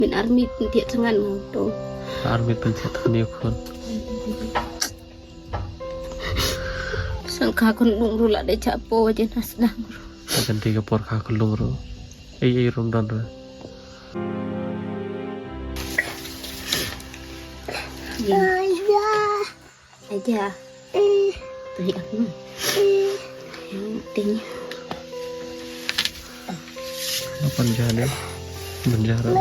Mình army tiệt sang ngăn một đồ. Armyเป็นเสียทันเดียวคน Sang kha con đụng rula để chạm po aja nas dang. กันที่กับปอดขาคุณลุงรู้ไอ้รมดันเลย Aja. Tadi aku. Ting. apa jalan menjara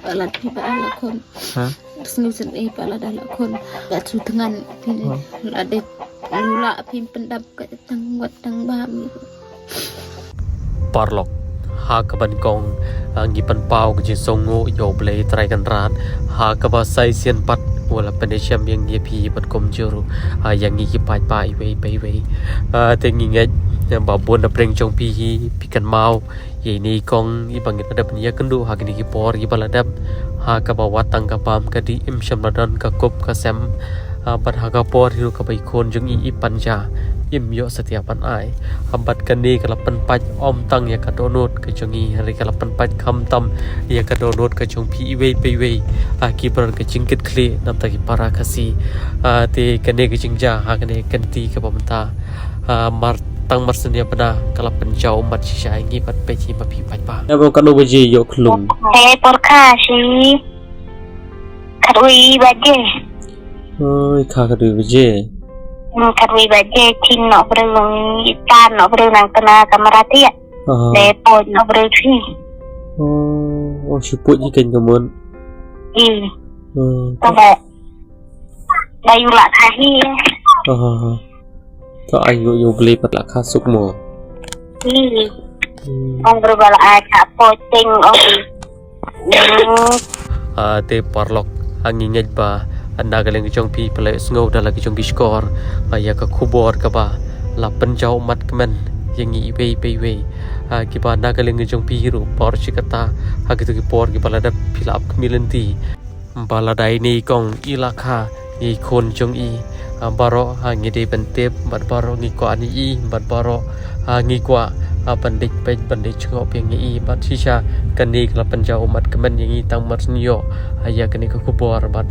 Pala kon. hah Senusun pala dalam kon. Gak su tengan pin ada lula pin pendap ke tangwat tang bam. Parlok hakaban kong ngipan pau ke songo yo blei trai kan ran hakaba sai sian pat wala penesiam yang ye pi pat kom juru yang ngi pai pai wei te ngi ngai babon na preng chong pi kan mau ye ni kong i bangit adap nia kendu hakini ki por i baladap hakaba watang ka pam ka di im shamladan ka kop ka sem bat haka por hiru ka bai kon jong i panja im yo setiap pan ai hambat kani kalapan paj om tang ya ka donot ka jongi hari kalapan paj kham tam ya ka donot ka jong pi wei pe wei ki pran ka jingkit kli nam ta ki para khasi te kane ka jingja ha kane kanti ka pamta mar tang mar senia pada kalapan jau mat sisa ngi pat pe chi ma pi paj pa ya bo ka do baji yo klung por kha si kadui baje oi kha ka do baji kadui baje chin no brung ipan no brung nang kena kamera tia le pon no brung si oh siput ni kan kamun Coba dayu lak kahiก็อายุอยู่บลีปัดละค่าสุกหมอ องberbala aja pocing te parlok anginget ba anda galeng jong pi pelai sngow dala ki jong ki skor ya ka khubor ka ba la penjau mat kemen yang i wei pe wei ki ba anda galeng jong pi ru por chikata ha ki tu ki por ki bala da philap milenti bala dai ni kong ilakha ni khon jong i baro ngi de bentep bat baro ngi ko ani i bat baro ngi kwa bandit pe bandit chngo pe ngi bat sisa kani kala penjau umat kemen yang i tang mat nyo aya kani ka kubor bat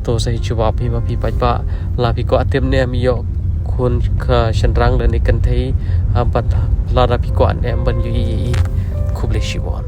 to sai jawab hi ma pi pa ba la pi ko atem ne mi yo kun ka shanrang le ni kan thei bat la ra pi ko an em ban yu i kuble shiwon